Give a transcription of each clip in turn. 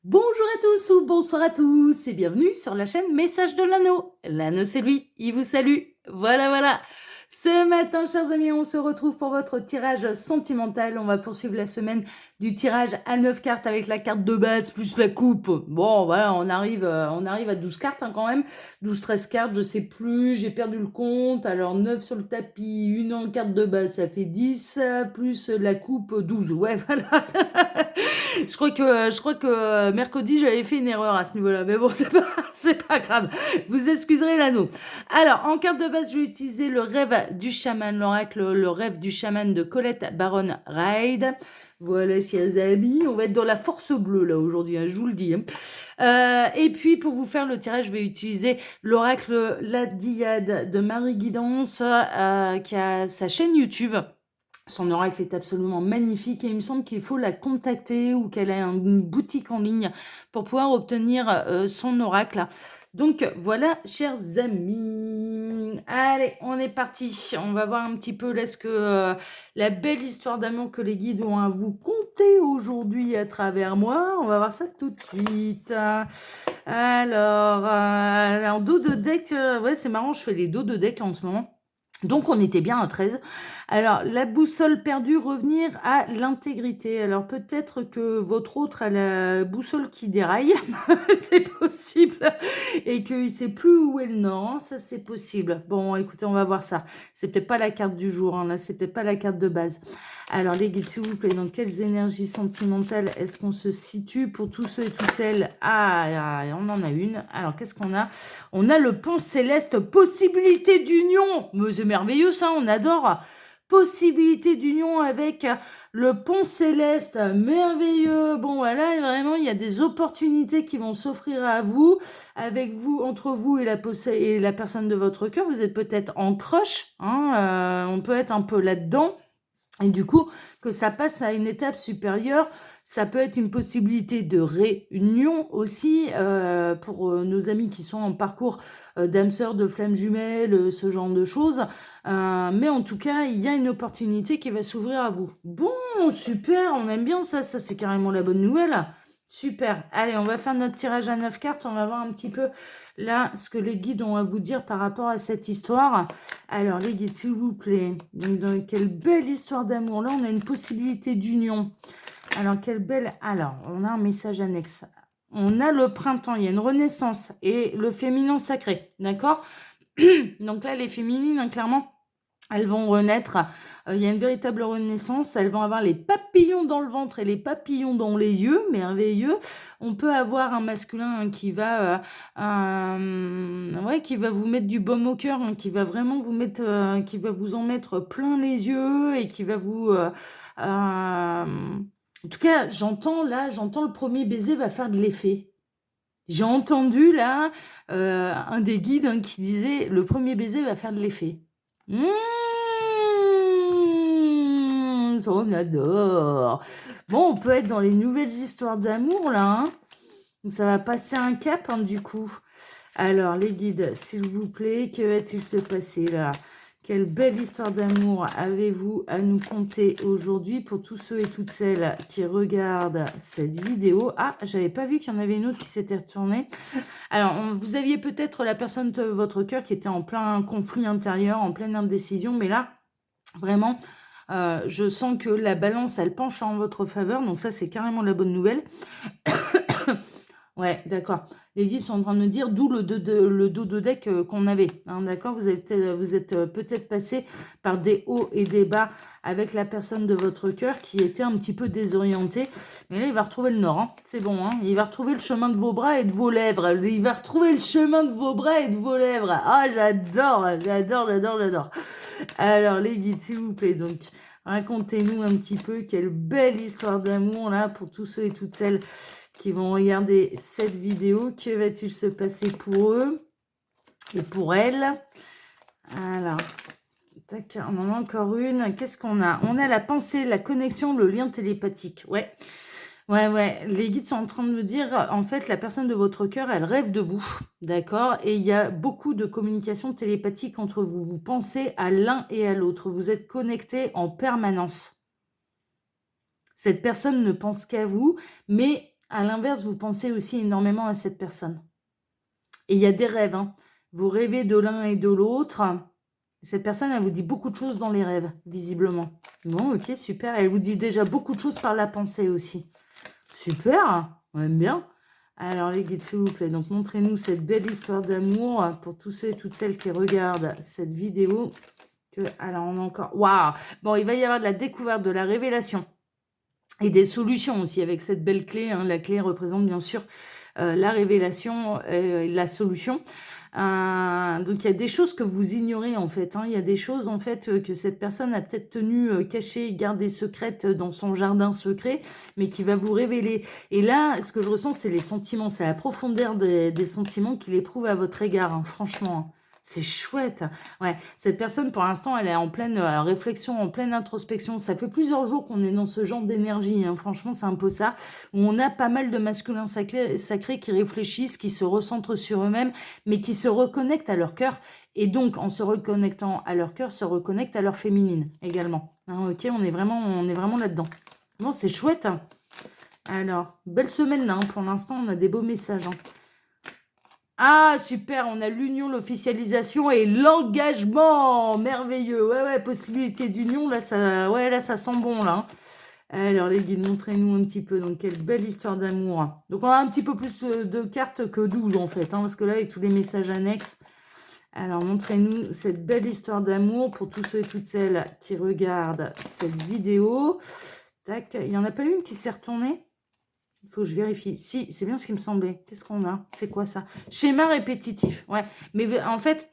Bonjour à tous ou bonsoir à tous et bienvenue sur la chaîne Message de l'Anneau. L'Anneau c'est lui, il vous salue. Voilà, voilà. Ce matin, chers amis, on se retrouve pour votre tirage sentimental. On va poursuivre la semaine du tirage à 9 cartes avec la carte de base plus la coupe. Bon, voilà, on arrive à 12 cartes quand même. 12-13 cartes, je sais plus, j'ai perdu le compte. Alors 9 sur le tapis, une en carte de base, ça fait 10, plus la coupe, 12. Ouais, voilà. Je crois que mercredi, j'avais fait une erreur à ce niveau-là. Mais bon, c'est pas grave. Vous excuserez l'anneau. Alors, en carte de base, je vais utiliser le rêve du chaman, l'oracle, le rêve du chaman de Colette Baron Ride. Voilà, chers amis, on va être dans la force bleue là aujourd'hui, je vous le dis. Et puis, pour vous faire le tirage, je vais utiliser l'oracle La Diade de Marie Guidance, qui a sa chaîne YouTube. Son oracle est absolument magnifique et il me semble qu'il faut la contacter ou qu'elle a une boutique en ligne pour pouvoir obtenir son oracle. Donc voilà, chers amis. Allez, on est parti. On va voir un petit peu là ce que la belle histoire d'amour que les guides ont à vous conter aujourd'hui à travers moi. On va voir ça tout de suite. Alors, dos de deck, ouais, c'est marrant, je fais les dos de deck là, en ce moment. Donc on était bien à 13. Alors, la boussole perdue, revenir à l'intégrité. Alors peut-être que votre autre a la boussole qui déraille, c'est possible, et qu'il ne sait plus où est le nord, hein, ça c'est possible. Bon, écoutez, on va voir ça. C'est peut-être pas la carte du jour, hein, là, c'est peut-être pas la carte de base. Alors les guides, s'il vous plaît, dans quelles énergies sentimentales est-ce qu'on se situe pour tous ceux et toutes celles? Ah, on en a une. Alors qu'est-ce qu'on a? On a le pont céleste, possibilité d'union. Mais c'est merveilleux ça, on adore. Possibilité d'union avec le pont céleste, merveilleux. Bon voilà, vraiment il y a des opportunités qui vont s'offrir à vous, avec vous, entre vous et la personne de votre cœur. Vous êtes peut-être en crush, hein, on peut être un peu là-dedans. Et du coup, que ça passe à une étape supérieure, ça peut être une possibilité de réunion aussi pour nos amis qui sont en parcours d'âme sœur, de flammes jumelles, ce genre de choses. Mais en tout cas, il y a une opportunité qui va s'ouvrir à vous. Bon, super, on aime bien ça, ça c'est carrément la bonne nouvelle. Super. Allez, on va faire notre tirage à 9 cartes. On va voir un petit peu là ce que les guides ont à vous dire par rapport à cette histoire. Alors, les guides, s'il vous plaît. Donc, quelle belle histoire d'amour. Là, on a une possibilité d'union. Alors, quelle belle... Alors, on a un message annexe. On a le printemps, il y a une renaissance et le féminin sacré. D'accord? Donc là, les féminines, hein, clairement, elles vont renaître. Il y a une véritable renaissance. Elles vont avoir les papillons dans le ventre et les papillons dans les yeux. Merveilleux. On peut avoir un masculin qui va, ouais, qui va vous mettre du baume au cœur, hein, qui va vraiment vous mettre, qui va vous en mettre plein les yeux et qui va vous... en tout cas, j'entends le premier baiser va faire de l'effet. J'ai entendu là un des guides, hein, qui disait le premier baiser va faire de l'effet. Ça, on adore. Bon, on peut être dans les nouvelles histoires d'amour là, hein. Donc, ça va passer un cap, hein, du coup. Alors, les guides, s'il vous plaît, que va-t-il se passer là? Quelle belle histoire d'amour avez-vous à nous conter aujourd'hui pour tous ceux et toutes celles qui regardent cette vidéo? Ah, j'avais pas vu qu'il y en avait une autre qui s'était retournée. Alors, vous aviez peut-être la personne de votre cœur qui était en plein conflit intérieur, en pleine indécision, mais là, vraiment, je sens que la balance, elle penche en votre faveur, donc ça, c'est carrément la bonne nouvelle. Ouais, d'accord. Les guides sont en train de me dire d'où le dos de deck qu'on avait, hein, d'accord? Vous êtes peut-être passé par des hauts et des bas avec la personne de votre cœur qui était un petit peu désorientée. Mais là, il va retrouver le nord, hein. C'est bon, hein? Il va retrouver le chemin de vos bras et de vos lèvres. Il va retrouver le chemin de vos bras et de vos lèvres. Ah, j'adore, j'adore, j'adore, j'adore. Alors, les guides, s'il vous plaît, donc, racontez-nous un petit peu quelle belle histoire d'amour, là, pour tous ceux et toutes celles qui vont regarder cette vidéo. Que va-t-il se passer pour eux et pour elles? Alors, tac, on en a encore une. Qu'est-ce qu'on a? On a la pensée, la connexion, le lien télépathique. Ouais. Ouais. Les guides sont en train de me dire, en fait, la personne de votre cœur, elle rêve de vous. D'accord? Et il y a beaucoup de communication télépathique entre vous. Vous pensez à l'un et à l'autre. Vous êtes connectés en permanence. Cette personne ne pense qu'à vous, mais À l'inverse, vous pensez aussi énormément à cette personne. Et il y a des rêves, hein. Vous rêvez de l'un et de l'autre. Cette personne, elle vous dit beaucoup de choses dans les rêves, visiblement. Bon, ok, super. Elle vous dit déjà beaucoup de choses par la pensée aussi. Super, on aime bien. Alors, les guides, s'il vous plaît, donc montrez-nous cette belle histoire d'amour pour tous ceux et toutes celles qui regardent cette vidéo. Alors, on a encore... Waouh! Bon, il va y avoir de la découverte, de la révélation et des solutions aussi avec cette belle clé, hein. La clé représente bien sûr la révélation, la solution. Donc il y a des choses que vous ignorez en fait, hein. Il y a des choses en fait que cette personne a peut-être tenu cachées, gardées secrètes dans son jardin secret, mais qui va vous révéler. Et là, ce que je ressens, c'est les sentiments, c'est la profondeur des sentiments qu'il éprouve à votre égard, hein, franchement. C'est chouette. Ouais, cette personne, pour l'instant, elle est en pleine réflexion, en pleine introspection. Ça fait plusieurs jours qu'on est dans ce genre d'énergie, hein. Franchement, c'est un peu ça. Où on a pas mal de masculins sacrés qui réfléchissent, qui se recentrent sur eux-mêmes, mais qui se reconnectent à leur cœur. Et donc, en se reconnectant à leur cœur, se reconnectent à leur féminine également. Hein, ok, on est vraiment là-dedans. Bon, c'est chouette, hein. Alors, belle semaine là, hein. Pour l'instant, on a des beaux messages, hein. Ah, super, on a l'union, l'officialisation et l'engagement. Merveilleux. Ouais, ouais, possibilité d'union, là, ça sent bon, là, hein. Alors, les guides, montrez-nous un petit peu. Donc, quelle belle histoire d'amour. Donc, on a un petit peu plus de cartes que 12, en fait, hein, parce que là, avec tous les messages annexes. Alors, montrez-nous cette belle histoire d'amour pour tous ceux et toutes celles qui regardent cette vidéo. Tac, il n'y en a pas une qui s'est retournée? Il faut que je vérifie. Si, c'est bien ce qui me semblait. Qu'est-ce qu'on a? C'est quoi ça? Schéma répétitif. Ouais. Mais en fait,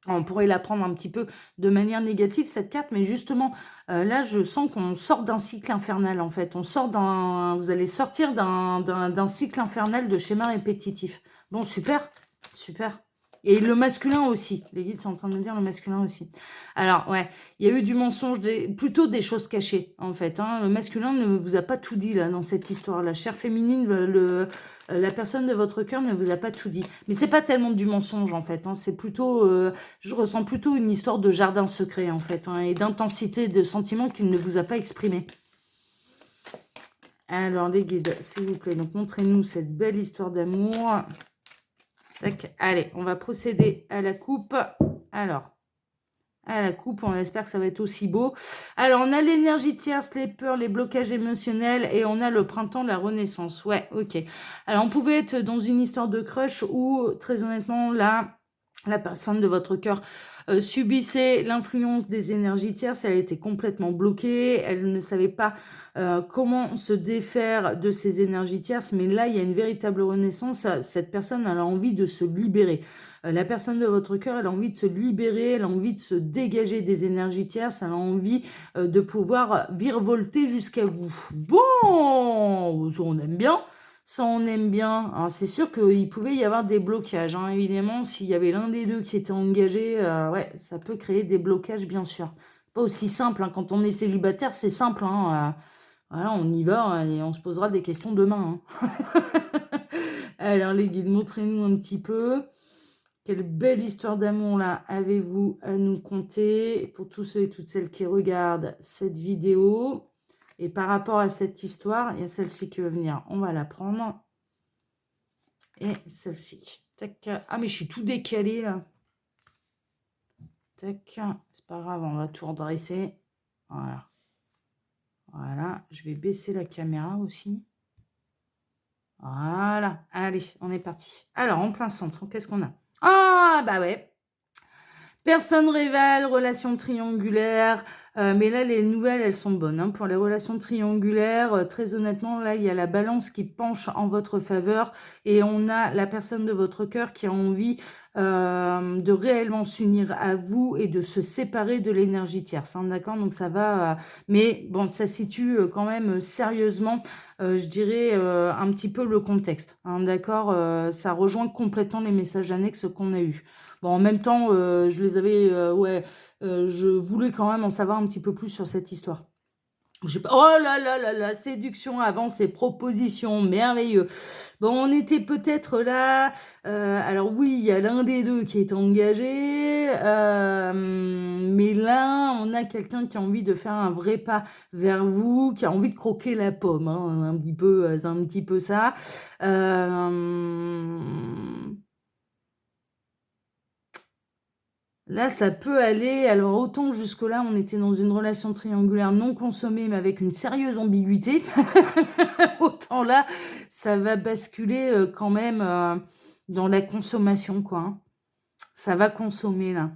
on pourrait la prendre un petit peu de manière négative, cette carte. Mais justement, là, je sens qu'on sort d'un cycle infernal, en fait. Vous allez sortir d'un cycle infernal de schéma répétitif. Bon, super. Super. Et le masculin aussi. Les guides sont en train de me dire le masculin aussi. Alors, ouais, il y a eu du mensonge, plutôt des choses cachées, en fait, hein. Le masculin ne vous a pas tout dit, là, dans cette histoire. La chair féminine, la personne de votre cœur ne vous a pas tout dit. Mais c'est pas tellement du mensonge, en fait, hein. C'est plutôt... je ressens plutôt une histoire de jardin secret, en fait, hein, et d'intensité de sentiments qu'il ne vous a pas exprimé. Alors, les guides, s'il vous plaît, donc montrez-nous cette belle histoire d'amour. Tac. Allez, on va procéder à la coupe. Alors, à la coupe, on espère que ça va être aussi beau. Alors, on a l'énergie tierce, les peurs, les blocages émotionnels et on a le printemps de la renaissance. Ouais, ok. Alors, on pouvait être dans une histoire de crush où, très honnêtement, là, la personne de votre cœur subissait l'influence des énergies tierces. Elle était complètement bloquée. Elle ne savait pas comment se défaire de ces énergies tierces. Mais là, il y a une véritable renaissance. Cette personne, elle a envie de se libérer. La personne de votre cœur, elle a envie de se libérer. Elle a envie de se dégager des énergies tierces. Elle a envie de pouvoir virevolter jusqu'à vous. Bon, on aime bien. Ça, on aime bien. Alors, c'est sûr qu'il pouvait y avoir des blocages, hein, évidemment. S'il y avait l'un des deux qui était engagé, ouais, ça peut créer des blocages, bien sûr. Pas aussi simple, hein. Quand on est célibataire, c'est simple, hein. Voilà, on y va et on se posera des questions demain, hein. Alors, les guides, montrez-nous un petit peu. Quelle belle histoire d'amour, là, avez-vous à nous conter pour tous ceux et toutes celles qui regardent cette vidéo. Et par rapport à cette histoire, il y a celle-ci qui va venir. On va la prendre. Et celle-ci. Tac. Ah, mais je suis tout décalé, là. Tac. C'est pas grave, on va tout redresser. Voilà. Voilà. Je vais baisser la caméra aussi. Voilà. Allez, on est parti. Alors, en plein centre, qu'est-ce qu'on a? Ah, bah ouais. Personne rivale, relation triangulaire. Mais là, les nouvelles, elles sont bonnes, hein. Pour les relations triangulaires, très honnêtement, là, il y a la balance qui penche en votre faveur. Et on a la personne de votre cœur qui a envie de réellement s'unir à vous et de se séparer de l'énergie tierce, hein, d'accord? Donc, ça va... mais bon, ça situe quand même sérieusement, je dirais, un petit peu le contexte, hein, d'accord? Ça rejoint complètement les messages annexes qu'on a eus. Bon, en même temps, je les avais... ouais, je voulais quand même en savoir un petit peu plus sur cette histoire. Oh là là là là, séduction avant ses propositions, merveilleux. Bon, on était peut-être là, alors oui, il y a l'un des 2 qui est engagé, mais là, on a quelqu'un qui a envie de faire un vrai pas vers vous, qui a envie de croquer la pomme, hein, un petit peu, c'est un petit peu ça. Hem Là, ça peut aller. Alors, autant jusque-là, on était dans une relation triangulaire non consommée, mais avec une sérieuse ambiguïté, autant là, ça va basculer quand même dans la consommation, quoi, hein. Ça va consommer, là.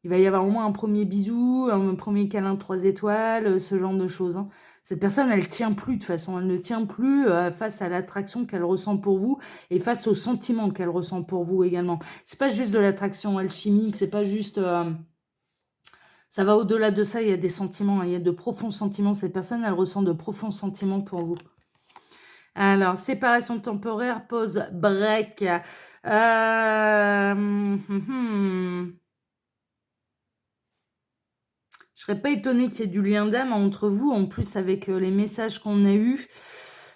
Il va y avoir au moins un premier bisou, un premier câlin 3 étoiles, ce genre de choses, hein. Cette personne, elle tient plus de toute façon, elle ne tient plus, face à l'attraction qu'elle ressent pour vous et face aux sentiments qu'elle ressent pour vous également. C'est pas juste de l'attraction alchimique, c'est pas juste, ça va au-delà de ça, il y a des sentiments, hein, il y a de profonds sentiments. Cette personne, elle ressent de profonds sentiments pour vous. Alors, séparation temporaire, pause, break. Je serais pas étonnée qu'il y ait du lien d'âme entre vous. En plus, avec les messages qu'on a eus,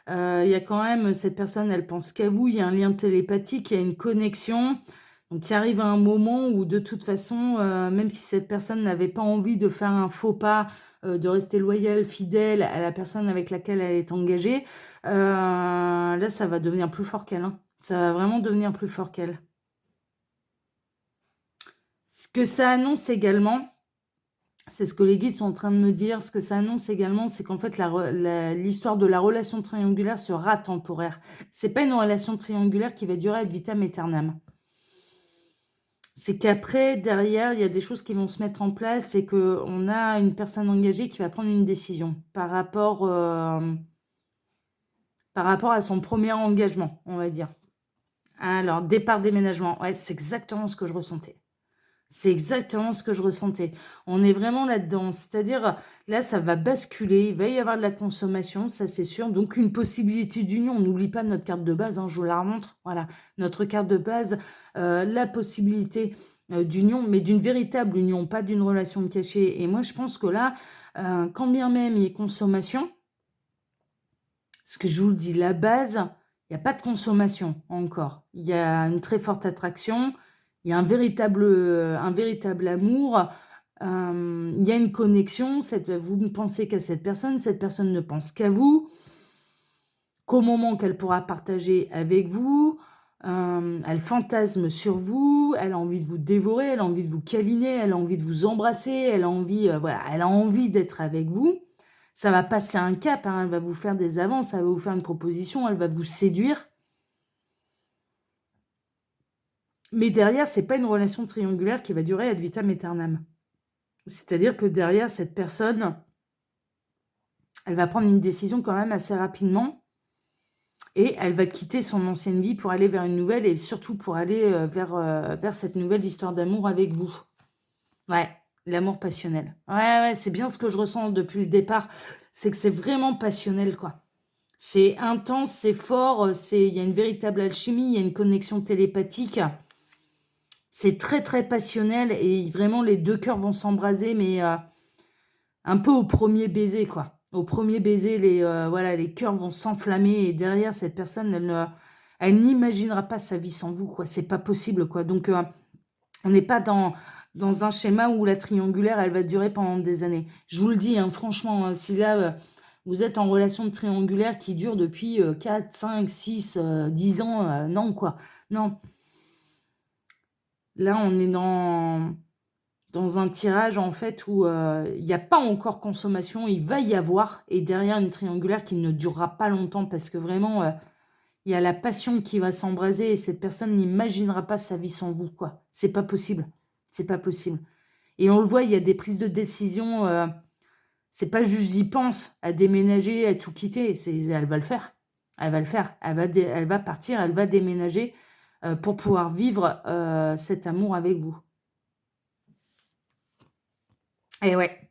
il y a quand même cette personne, elle pense qu'à vous. Il y a un lien télépathique, il y a une connexion. Donc, il arrive un moment où, de toute façon, même si cette personne n'avait pas envie de faire un faux pas, de rester loyale, fidèle à la personne avec laquelle elle est engagée, là, ça va devenir plus fort qu'elle, hein. Ça va vraiment devenir plus fort qu'elle. Ce que ça annonce également, c'est ce que les guides sont en train de me dire. Ce que ça annonce également, c'est qu'en fait, l'histoire de la relation triangulaire sera temporaire. C'est pas une relation triangulaire qui va durer ad vitam aeternam. C'est qu'après, derrière, il y a des choses qui vont se mettre en place et qu'on a une personne engagée qui va prendre une décision par rapport à son premier engagement, on va dire. Alors, départ, déménagement. Ouais, c'est exactement ce que je ressentais. C'est exactement ce que je ressentais. On est vraiment là-dedans. C'est-à-dire, là, ça va basculer. Il va y avoir de la consommation, ça c'est sûr. Donc, une possibilité d'union. On n'oublie pas notre carte de base, hein, je vous la remontre. Voilà, notre carte de base, la possibilité d'union, mais d'une véritable union, pas d'une relation cachée. Et moi, je pense que là, quand bien même il y a consommation, ce que je vous le dis, la base, il n'y a pas de consommation encore. Il y a une très forte attraction, il y a un véritable amour, il y a une connexion. Vous ne pensez qu'à cette personne ne pense qu'à vous, qu'au moment qu'elle pourra partager avec vous. Elle fantasme sur vous, elle a envie de vous dévorer, elle a envie de vous câliner, elle a envie de vous embrasser, elle a envie, voilà, elle a envie d'être avec vous. Ça va passer un cap, hein, elle va vous faire des avances, elle va vous faire une proposition, elle va vous séduire. Mais derrière, c'est pas une relation triangulaire qui va durer ad vitam aeternam. C'est-à-dire que derrière, cette personne, elle va prendre une décision quand même assez rapidement et elle va quitter son ancienne vie pour aller vers une nouvelle et surtout pour aller vers cette nouvelle histoire d'amour avec vous. Ouais, l'amour passionnel. Ouais, c'est bien ce que je ressens depuis le départ. C'est que c'est vraiment passionnel, quoi. C'est intense, c'est fort, il y a une véritable alchimie, il y a une connexion télépathique. C'est très, très passionnel et vraiment les 2 cœurs vont s'embraser, mais un peu au premier baiser, quoi. Au premier baiser, voilà, les cœurs vont s'enflammer et derrière, cette personne, elle n'imaginera pas sa vie sans vous, quoi. C'est pas possible, quoi. Donc, on n'est pas dans un schéma où la triangulaire, elle va durer pendant des années. Je vous le dis, hein, franchement, hein, si là, vous êtes en relation de triangulaire qui dure depuis 4, 5, 6, 10 ans, non, quoi. Non. Là, on est dans un tirage, en fait, où il n'y a pas encore consommation, il va y avoir, et derrière une triangulaire qui ne durera pas longtemps, parce que vraiment, il y a la passion qui va s'embraser, et cette personne n'imaginera pas sa vie sans vous, quoi. C'est pas possible. C'est pas possible. Et on le voit, il y a des prises de décision, c'est pas juste j'y pense, à déménager, à tout quitter, elle va le faire. Elle va le faire. Elle va partir, elle va déménager pour pouvoir vivre cet amour avec vous. Et ouais,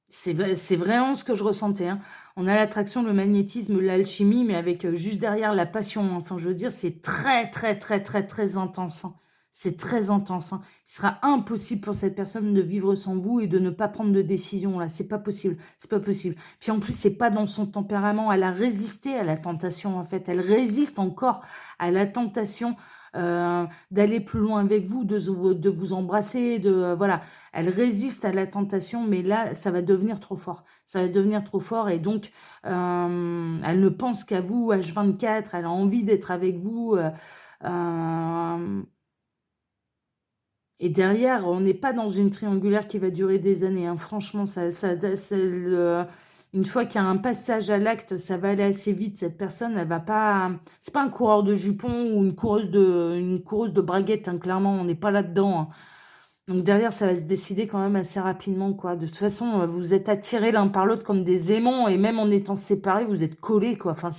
c'est vraiment ce que je ressentais, hein. On a l'attraction, le magnétisme, l'alchimie, mais avec juste derrière la passion. Enfin, je veux dire, c'est très, très, très, très, très intense, hein. C'est très intense, hein. Il sera impossible pour cette personne de vivre sans vous et de ne pas prendre de décision là, c'est pas possible, c'est pas possible. Puis en plus, c'est pas dans son tempérament, elle a résisté à la tentation en fait, elle résiste encore à la tentation, d'aller plus loin avec vous, de vous embrasser, voilà. Elle résiste à la tentation, mais là, ça va devenir trop fort. Ça va devenir trop fort et donc elle ne pense qu'à vous H24, elle a envie d'être avec vous, hem et derrière, on n'est pas dans une triangulaire qui va durer des années, hein. Franchement, c'est une fois qu'il y a un passage à l'acte, ça va aller assez vite. Cette personne, elle va pas c'est pas un coureur de jupons ou une coureuse de braguettes, hein, clairement, on n'est pas là-dedans, hein. Donc derrière, ça va se décider quand même assez rapidement, quoi. De toute façon, vous êtes attirés l'un par l'autre comme des aimants et même en étant séparés, vous êtes collés, quoi. Enfin,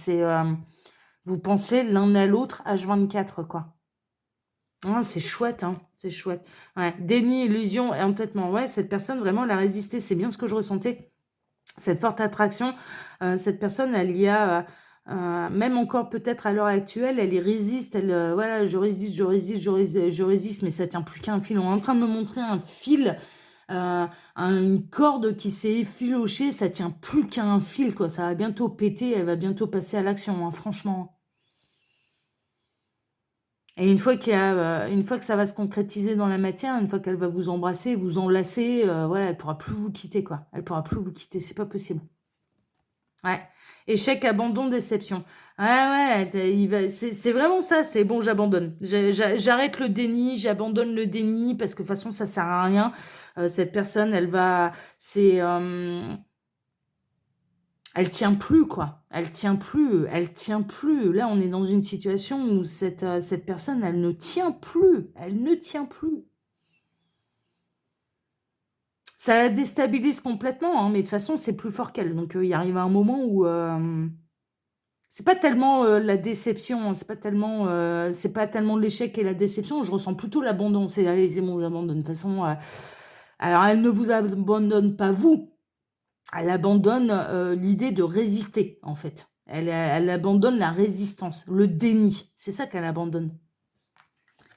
vous pensez l'un à l'autre H24, quoi. Ah, c'est chouette, hein, c'est chouette. Ouais, déni, illusion et entêtement. Ouais, cette personne, vraiment, elle a résisté. C'est bien ce que je ressentais. Cette forte attraction, cette personne, elle y a, même encore peut-être à l'heure actuelle, elle y résiste. Elle, voilà, je résiste, je résiste, je résiste, mais ça tient plus qu'à un fil. On est en train de me montrer un fil, une corde qui s'est effilochée. Ça tient plus qu'à un fil, quoi. Ça va bientôt péter. Elle va bientôt passer à l'action, hein, franchement. Et une fois que ça va se concrétiser dans la matière, une fois qu'elle va vous embrasser, vous enlacer, voilà, elle pourra plus vous quitter, quoi. Elle pourra plus vous quitter, c'est pas possible. Ouais. Échec, abandon, déception. Ouais, ouais, c'est vraiment ça, c'est bon, j'abandonne. J'arrête le déni, j'abandonne le déni, parce que de toute façon, ça sert à rien. Cette personne, elle tient plus, quoi. Elle tient plus, elle tient plus. Là, on est dans une situation où cette personne, elle ne tient plus. Elle ne tient plus. Ça la déstabilise complètement, hein, mais de toute façon, c'est plus fort qu'elle. Donc, il arrive un moment où c'est pas tellement la déception, hein, c'est pas tellement l'échec et la déception. Je ressens plutôt l'abandon. C'est allez, c'est bon, j'abandonne. De toute façon, alors elle ne vous abandonne pas vous. Elle abandonne, l'idée de résister, en fait. Elle abandonne la résistance, le déni. C'est ça qu'elle abandonne.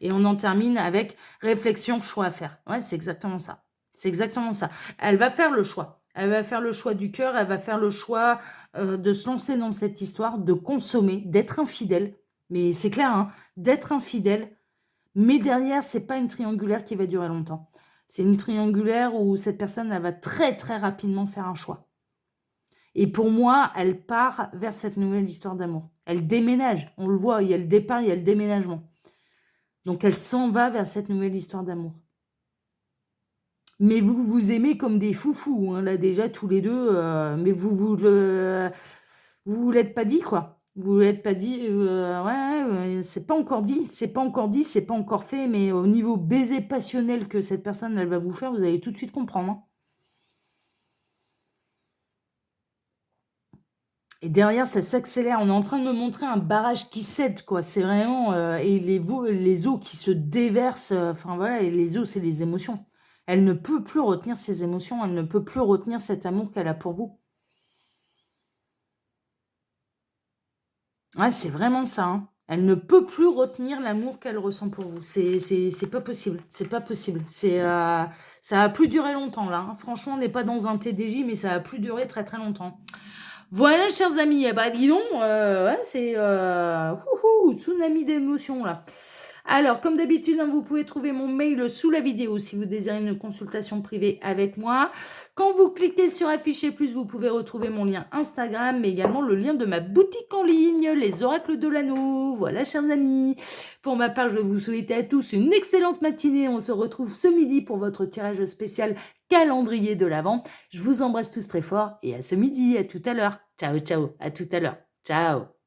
Et on en termine avec réflexion, choix à faire. Ouais, c'est exactement ça. C'est exactement ça. Elle va faire le choix. Elle va faire le choix du cœur, elle va faire le choix, de se lancer dans cette histoire, de consommer, d'être infidèle. Mais c'est clair, hein, d'être infidèle, mais derrière, c'est pas une triangulaire qui va durer longtemps. C'est une triangulaire où cette personne, elle va très, très rapidement faire un choix. Et pour moi, elle part vers cette nouvelle histoire d'amour. Elle déménage, on le voit, il y a le départ, il y a le déménagement. Donc elle s'en va vers cette nouvelle histoire d'amour. Mais vous vous aimez comme des foufous, hein, là déjà tous les deux, mais vous l'êtes pas dit, quoi. Vous l'êtes pas dit, ouais, c'est pas encore dit, c'est pas encore dit, c'est pas encore fait, mais au niveau baiser passionnel que cette personne, elle va vous faire, vous allez tout de suite comprendre, hein. Et derrière, ça s'accélère. On est en train de me montrer un barrage qui cède, quoi. C'est vraiment, et les eaux qui se déversent, enfin voilà, et les eaux, c'est les émotions. Elle ne peut plus retenir ses émotions, elle ne peut plus retenir cet amour qu'elle a pour vous. Ouais, c'est vraiment ça, hein. Elle ne peut plus retenir l'amour qu'elle ressent pour vous. C'est pas possible, c'est pas possible. Ça a plus duré longtemps, là, hein. Franchement, on n'est pas dans un TDJ, mais ça a plus duré très, très longtemps. Voilà, chers amis, eh bah, dis donc, ouais, c'est tsunami d'émotions, là. Alors, comme d'habitude, hein, vous pouvez trouver mon mail sous la vidéo si vous désirez une consultation privée avec moi. Quand vous cliquez sur afficher plus, vous pouvez retrouver mon lien Instagram, mais également le lien de ma boutique en ligne, les oracles de l'anneau. Voilà, chers amis. Pour ma part, je vais vous souhaiter à tous une excellente matinée. On se retrouve ce midi pour votre tirage spécial calendrier de l'Avent. Je vous embrasse tous très fort et à ce midi, à tout à l'heure. Ciao, ciao, à tout à l'heure. Ciao.